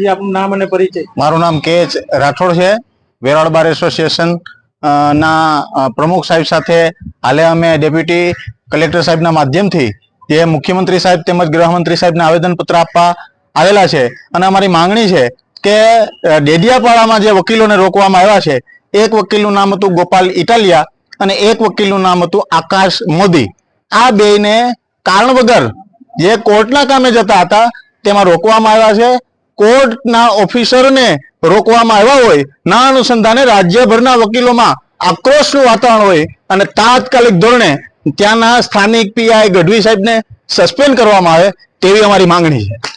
જી આપનું નામ અને પરિચય। મારું નામ કે રાઠોડ છે। વેરાવળ બાર એસોસિએશન ના પ્રમુખ સાહેબ સાથે હાલે અમે ડેપ્યુટી કલેક્ટર સાહેબના માધ્યમથી જે મુખ્યમંત્રી સાહેબ તેમજ ગૃહમંત્રી સાહેબને આવેદનપત્ર આપવા આવેલા છે અને અમારી માંગણી છે કે ડેડિયાપાડામાં જે વકીલોને રોકવામાં આવ્યા છે, એક વકીલનું નામ હતું ગોપાલ ઇટાલિયા અને એક વકીલનું નામ હતું આકાશ મોદી। આ બેયને કારણ વગર જે કોર્ટના કામે જતા હતા તેમાં રોકવામાં આવ્યા છે। કોર્ટના ઓફિસરને રોકવામાં આવ્યા હોય ના અનુસંધાને રાજ્યભરના વકીલોમાં આક્રોશનું વાતાવરણ હોય અને તાત્કાલિક ધોરણે ત્યાંના સ્થાનિક પીઆઈ ગઢવી સાહેબને સસ્પેન્ડ કરવામાં આવે તેવી અમારી માંગણી છે।